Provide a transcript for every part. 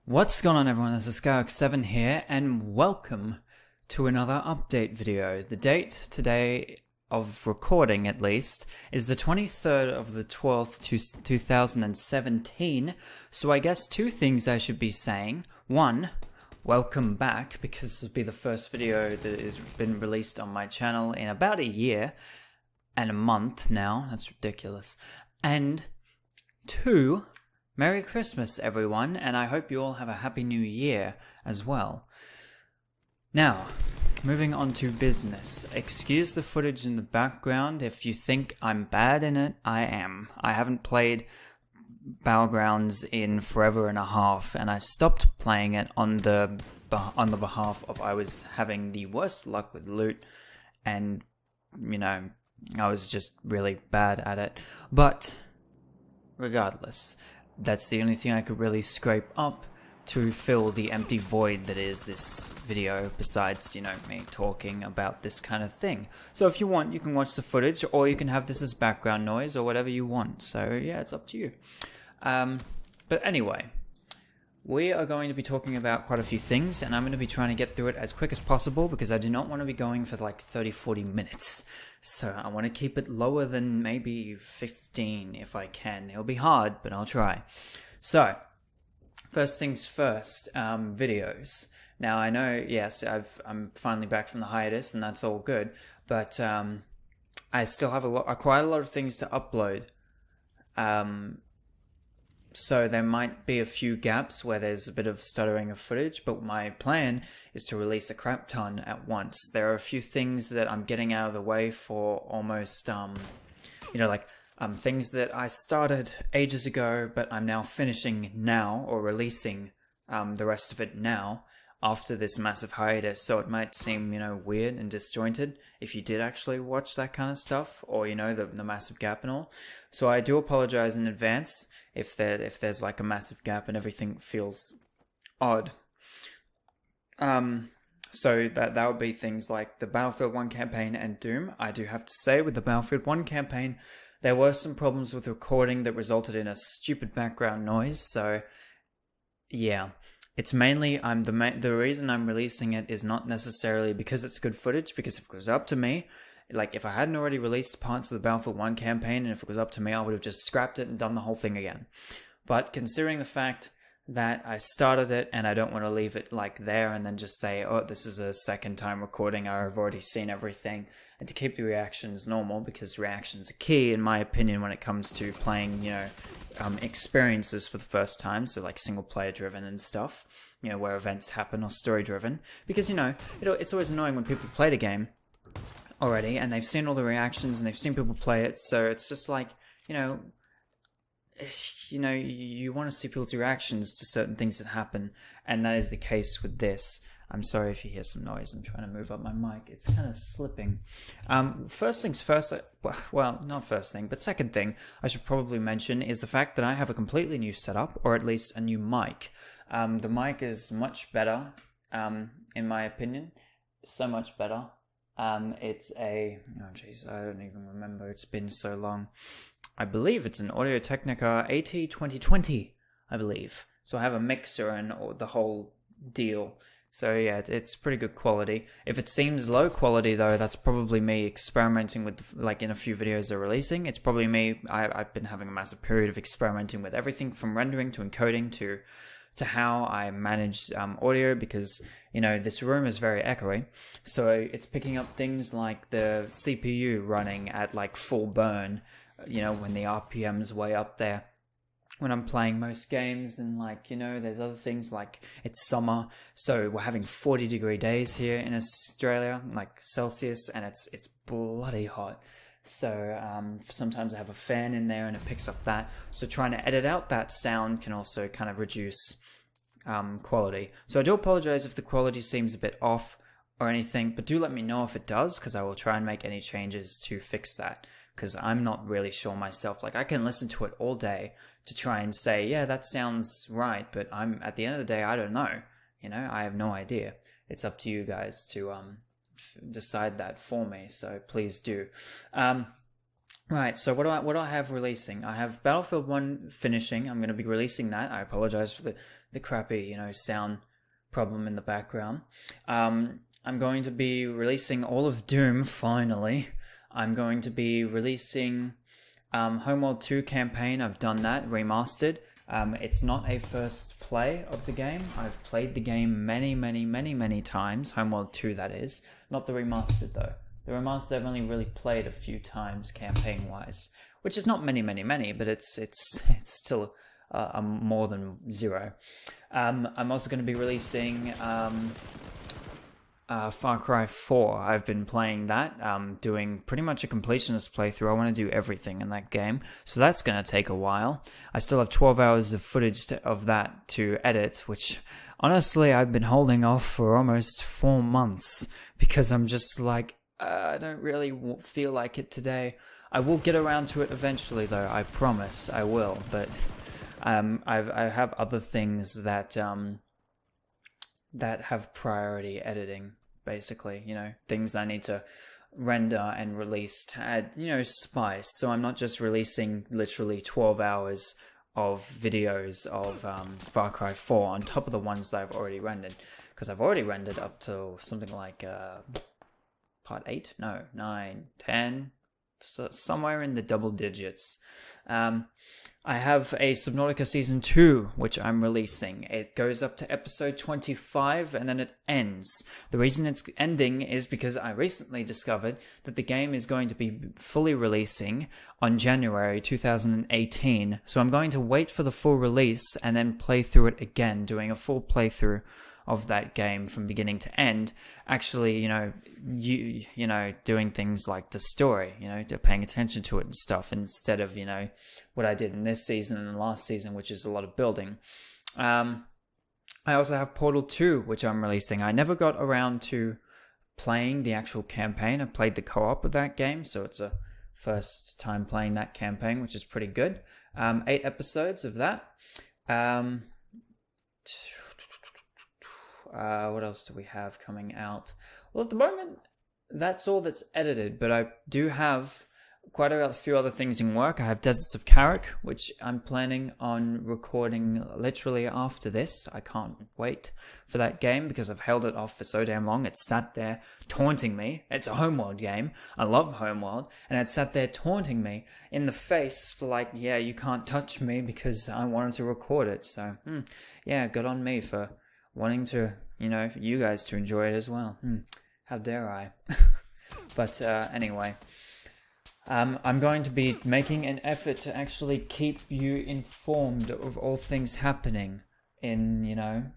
What's going on, everyone? This is Kharak7 here, and welcome to another update video. The date today of recording, at least, is the 23rd of the 12th, 2017. So I guess two things I should be saying. One, welcome back, because this will be the first video that has been released on my channel in about a year and a month now. That's ridiculous. And two, Merry Christmas, everyone, and I hope you all have a Happy New Year as well. Now, moving on to business. Excuse the footage in the background. If you think I'm bad in it, I am. I haven't played Battlegrounds in forever and a half, and I stopped playing it on the behalf of I was having the worst luck with loot, and, you know, I was just really bad at it. But, regardless, that's the only thing I could really scrape up to fill the empty void that is this video, besides, you know, me talking about this kind of thing. So if you want, you can watch the footage, or you can have this as background noise, or whatever you want. So yeah, it's up to you. But anyway, we are going to be talking about quite a few things, and I'm going to be trying to get through it as quick as possible, because I do not want to be going for like 30-40 minutes. So I want to keep it lower than maybe 15 if I can. It'll be hard, but I'll try. So, first things first, videos. Now I know, yes, I'm finally back from the hiatus, and that's all good, but I still have quite a lot of things to upload. So there might be a few gaps where there's a bit of stuttering of footage, but my plan is to release a crap ton at once. There are a few things that I'm getting out of the way for almost, you know, like things that I started ages ago, but I'm now finishing now, or releasing the rest of it now after this massive hiatus. So it might seem, you know, weird and disjointed if you did actually watch that kind of stuff, or, you know, the massive gap and all. So I do apologize in advance if there's like a massive gap and everything feels odd. So that would be things like the Battlefield 1 campaign and Doom. I do have to say, with the Battlefield 1 campaign, there were some problems with recording that resulted in a stupid background noise. So yeah, it's mainly the reason I'm releasing it is not necessarily because it's good footage, because if it was up to me, like, if I hadn't already released parts of the Battlefield 1 campaign, and if it was up to me, I would have just scrapped it and done the whole thing again. But considering the fact that I started it, and I don't want to leave it, like, there, and then just say, oh, this is a second time recording, I've already seen everything, and to keep the reactions normal, because reactions are key, in my opinion, when it comes to playing, you know, experiences for the first time, so, like, single-player driven and stuff, you know, where events happen, or story-driven, because, you know, it's always annoying when people play the game already, and they've seen all the reactions, and they've seen people play it, so it's just like, you know, you want to see people's reactions to certain things that happen, and that is the case with this. I'm sorry if you hear some noise. I'm trying to move up my mic. It's kind of slipping. First things first, well, not first thing, but second thing I should probably mention is the fact that I have a completely new setup, or at least a new mic. The mic is much better, in my opinion, so much better. It's a, oh jeez, I don't even remember, it's been so long. I believe it's an Audio-Technica AT2020, I believe. So I have a mixer and the whole deal. So yeah, it's pretty good quality. If it seems low quality though, that's probably me experimenting with, like, in a few videos they're releasing. It's probably me, I've been having a massive period of experimenting with everything from rendering to encoding to how I manage audio, because, you know, this room is very echoey, so it's picking up things like the CPU running at like full burn, you know, when the RPM's way up there when I'm playing most games, and, like, you know, there's other things like it's summer, so we're having 40-degree days here in Australia, like Celsius, and it's bloody hot. So sometimes I have a fan in there and it picks up that, so trying to edit out that sound can also kind of reduce quality. So I do apologize if the quality seems a bit off or anything, but do let me know if it does, because I will try and make any changes to fix that, because I'm not really sure myself. Like, I can listen to it all day to try and say, yeah, that sounds right, but at the end of the day, I don't know. You know, I have no idea. It's up to you guys to decide that for me, so please do. Right, so what do I have releasing? I have Battlefield 1 finishing. I'm going to be releasing that. I apologize for the the crappy, sound problem in the background. I'm going to be releasing all of Doom, finally. I'm going to be releasing Homeworld 2 campaign. I've done that, remastered. It's not a first play of the game. I've played the game many times. Homeworld 2, that is. Not the remastered, though. The remastered I've only really played a few times campaign-wise, which is not many, but it's still more than 0. I'm also going to be releasing Far Cry 4. I've been playing that, doing pretty much a completionist playthrough. I want to do everything in that game, so that's going to take a while. I still have 12 hours of footage of that to edit, which honestly I've been holding off for almost 4 months because I'm just like, I don't really feel like it today. I will get around to it eventually, though. I promise I will. But I have other things that that have priority editing, basically. Things that I need to render and release to add, spice. So I'm not just releasing literally 12 hours of videos of Far Cry 4 on top of the ones that I've already rendered, because I've already rendered up to something like part 8? No, 9, 10, so somewhere in the double digits. I have a Subnautica Season 2, which I'm releasing. It goes up to episode 25, and then it ends. The reason it's ending is because I recently discovered that the game is going to be fully releasing on January 2018, so I'm going to wait for the full release and then play through it again, doing a full playthrough of that game from beginning to end, actually, doing things like the story, paying attention to it and stuff, instead of, what I did in this season and the last season, which is a lot of building. I also have Portal 2, which I'm releasing. I never got around to playing the actual campaign. I played the co-op of that game, so it's a first time playing that campaign, which is pretty good. 8 episodes of that. What else do we have coming out? Well, at the moment, that's all that's edited, but I do have quite a few other things in work. I have Deserts of Kharak, which I'm planning on recording literally after this. I can't wait for that game because I've held it off for so damn long. It's sat there taunting me. It's a Homeworld game. I love Homeworld. And it sat there taunting me in the face for like, yeah, you can't touch me, because I wanted to record it. So, yeah, good on me for wanting to, for you guys to enjoy it as well. How dare I? But anyway, I'm going to be making an effort to actually keep you informed of all things happening in,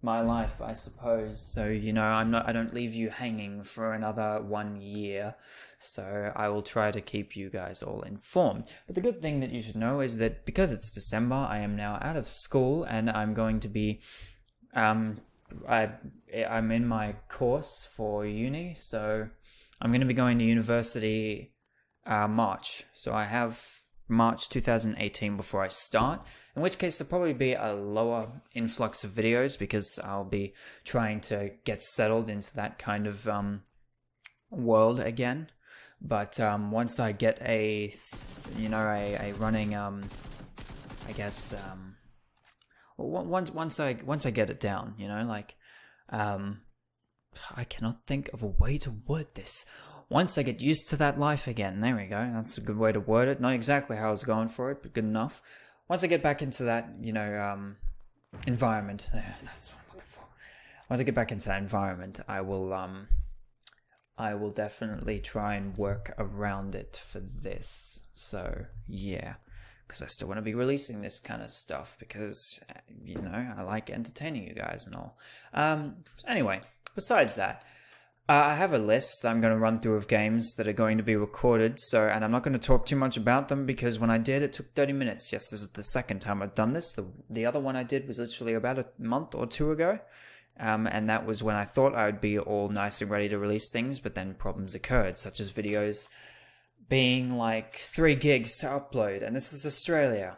my life, I suppose. So, I don't leave you hanging for another 1 year. So I will try to keep you guys all informed. But the good thing that you should know is that because it's December, I am now out of school, and I'm going to be I'm in my course for uni, so I'm going to be going to university March. So I have March 2018 before I start, in which case there'll probably be a lower influx of videos because I'll be trying to get settled into that kind of world again. But once I get a running once I get it down, I cannot think of a way to word this. Once I get used to that life again, there we go. That's a good way to word it. Not exactly how I was going for it, but good enough. Once I get back into that, environment, that's what I'm looking for. Once I get back into that environment, I will definitely try and work around it for this. So yeah. Because I still want to be releasing this kind of stuff because, I like entertaining you guys and all. Anyway, besides that, I have a list that I'm going to run through of games that are going to be recorded. And I'm not going to talk too much about them because when I did, it took 30 minutes. Yes, this is the second time I've done this. The other one I did was literally about a month or 2 ago. And that was when I thought I would be all nice and ready to release things, but then problems occurred, such as videos being like 3 gigs to upload, and this is Australia.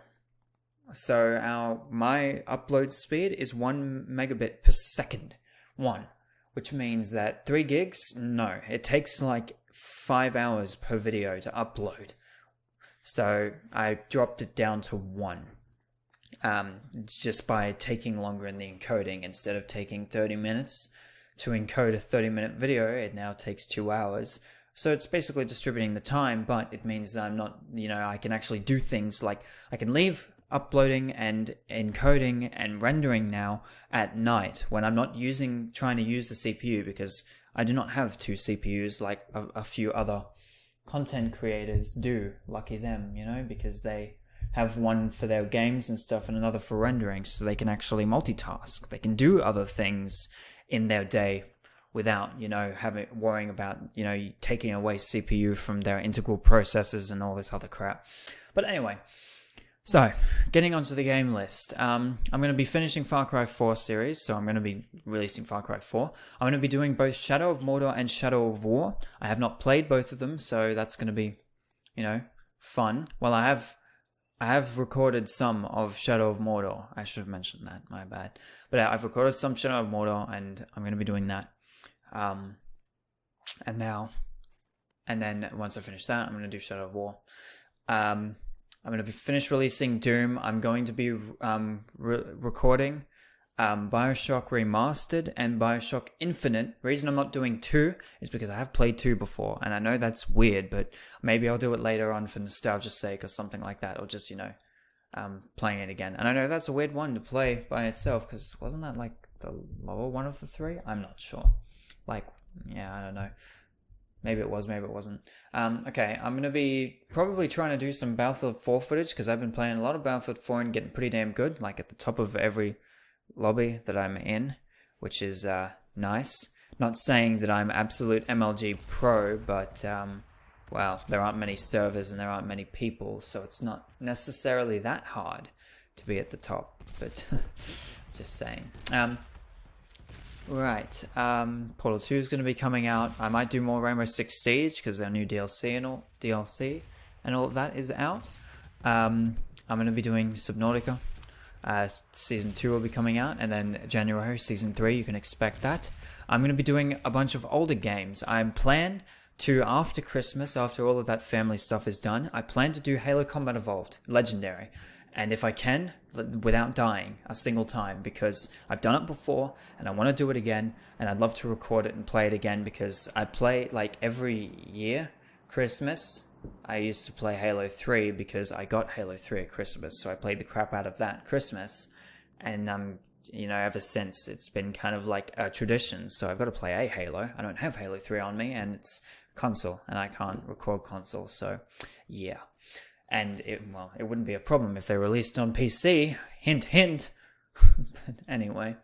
So my upload speed is 1 megabit per second. Which means that 3 gigs, no, it takes like 5 hours per video to upload. So I dropped it down to 1. just by taking longer in the encoding. Instead of taking 30 minutes to encode a 30-minute video, it now takes 2 hours. So it's basically distributing the time, but it means that I'm not, I can actually do things like I can leave uploading and encoding and rendering now at night when I'm not trying to use the CPU, because I do not have 2 CPUs like a few other content creators do. Lucky them, because they have one for their games and stuff and another for rendering, so they can actually multitask. They can do other things in their day without, worrying about, taking away CPU from their integral processors and all this other crap. But anyway, so getting onto the game list. I'm going to be finishing Far Cry 4 series, so I'm going to be releasing Far Cry 4. I'm going to be doing both Shadow of Mordor and Shadow of War. I have not played both of them, so that's going to be, fun. Well, I have recorded some of Shadow of Mordor. I should have mentioned that, my bad. But I've recorded some Shadow of Mordor, and I'm going to be doing that. And then once I finish that, I'm going to do Shadow of War. I'm going to be finished releasing Doom. I'm going to be recording BioShock Remastered and BioShock Infinite. The reason I'm not doing 2 is because I have played 2 before, and I know that's weird, but maybe I'll do it later on for nostalgia's sake or something like that, or just, playing it again. And I know that's a weird one to play by itself, because wasn't that like the lower one of the 3? I'm not sure. I don't know. Maybe it was, maybe it wasn't. Okay, I'm going to be probably trying to do some Battlefield 4 footage, because I've been playing a lot of Battlefield 4 and getting pretty damn good, like at the top of every lobby that I'm in, which is nice. Not saying that I'm absolute MLG pro, but well, there aren't many servers and there aren't many people, so it's not necessarily that hard to be at the top, but just saying. Right, Portal 2 is going to be coming out. I might do more Rainbow Six Siege, because their new DLC and all of that is out. I'm going to be doing Subnautica. Season 2 will be coming out, and then January Season 3, you can expect that. I'm going to be doing a bunch of older games. I plan to, after Christmas, after all of that family stuff is done, I plan to do Halo Combat Evolved, Legendary. And if I can, without dying a single time, because I've done it before, and I want to do it again, and I'd love to record it and play it again, because I play, every year, Christmas, I used to play Halo 3, because I got Halo 3 at Christmas, so I played the crap out of that Christmas, and, ever since, it's been kind of like a tradition, so I've got to play a Halo. I don't have Halo 3 on me, and it's console, and I can't record console, so, yeah. And it wouldn't be a problem if they released on PC. Hint, hint. But anyway,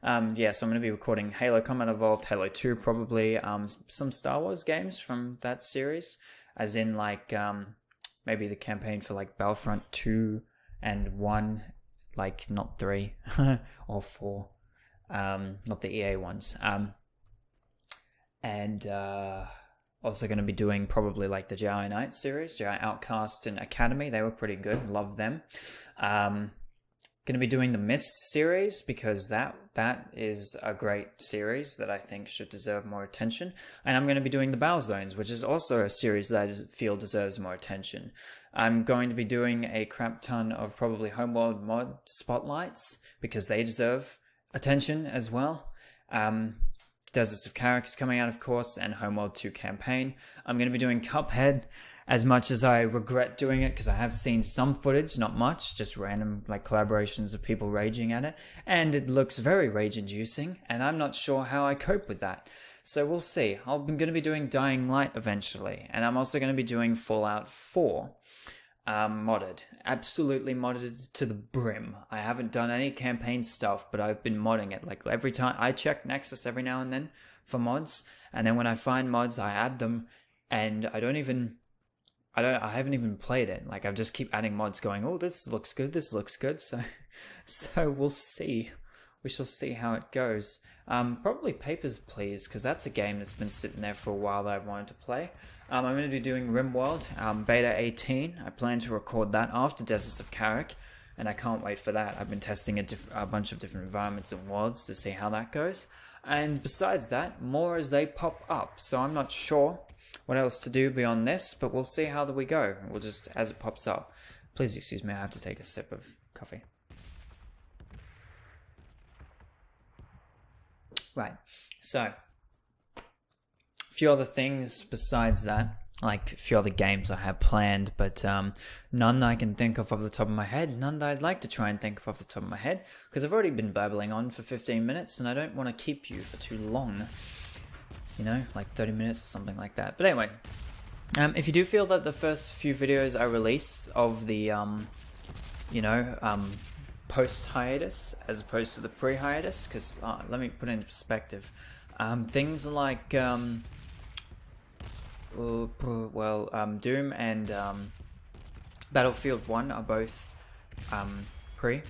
so I'm going to be recording Halo Combat Evolved, Halo 2 probably, some Star Wars games from that series, as in maybe the campaign for Battlefront 2 and 1, not 3 or 4, not the EA ones. Also going to be doing probably the Jedi Knight series, Jedi Outcast and Academy. They were pretty good. Love them. Going to be doing the Myst series, because that is a great series that I think should deserve more attention. And I'm going to be doing the Battlezones, which is also a series that I feel deserves more attention. I'm going to be doing a crap ton of probably Homeworld mod spotlights, because they deserve attention as well. Deserts of Kharak is coming out, of course, and Homeworld 2 campaign. I'm going to be doing Cuphead, as much as I regret doing it, because I have seen some footage, not much, just random collaborations of people raging at it, and it looks very rage-inducing, and I'm not sure how I cope with that. So we'll see. I'm going to be doing Dying Light eventually, and I'm also going to be doing Fallout 4. Modded. Absolutely modded to the brim. I haven't done any campaign stuff, but I've been modding it. Every time I check Nexus every now and then for mods, and then when I find mods, I add them, and I haven't even played it. I just keep adding mods going, oh, this looks good, so we'll see. We shall see how it goes. Probably Papers, Please, because that's a game that's been sitting there for a while that I've wanted to play. I'm going to be doing Rimworld, Beta 18. I plan to record that after Deserts of Kharak, and I can't wait for that. I've been testing a bunch of different environments and worlds to see how that goes. And besides that, more as they pop up. So I'm not sure what else to do beyond this, but we'll see how we go. We'll just, as it pops up. Please excuse me, I have to take a sip of coffee. Right, so a few other things besides that, like a few other games I have planned, but none that I can think of off the top of my head, none that I'd like to try and think of off the top of my head, because I've already been babbling on for 15 minutes and I don't want to keep you for too long, you know, like 30 minutes or something like that. But anyway, if you do feel that the first few videos I release of the, post-hiatus as opposed to the pre-hiatus, because let me put it into perspective. Things like Doom and Battlefield 1 are both pre.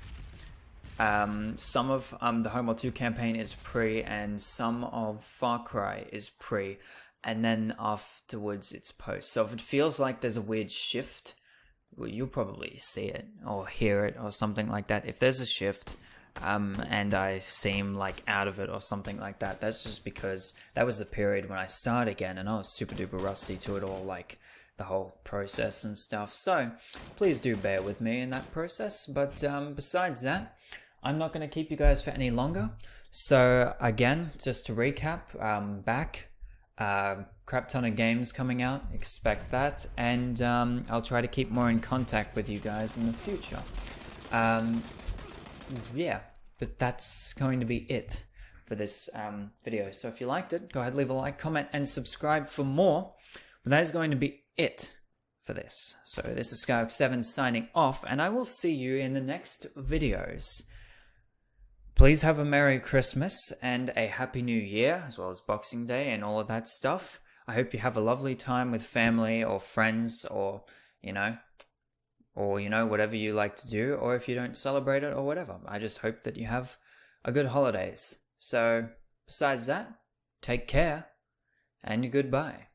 Some of the Homeworld 2 campaign is pre, and some of Far Cry is pre, and then afterwards it's post. So if it feels like there's a weird shift, well, you'll probably see it or hear it or something like that. If there's a shift and I seem like out of it or something like that, that's just because that was the period when I started again and I was super duper rusty to it all, like the whole process and stuff. So please do bear with me in that process. But besides that, I'm not going to keep you guys for any longer. So again, just to recap, back. Crap ton of games coming out, expect that, and I'll try to keep more in contact with you guys in the future. Yeah, but that's going to be it for this video. So if you liked it, go ahead, leave a like, comment, and subscribe for more. But that is going to be it for this. So this is Skyhook7 signing off, and I will see you in the next videos. Please have a Merry Christmas and a Happy New Year, as well as Boxing Day and all of that stuff. I hope you have a lovely time with family or friends, or, whatever you like to do, or if you don't celebrate it or whatever. I just hope that you have a good holidays. So, besides that, take care and goodbye.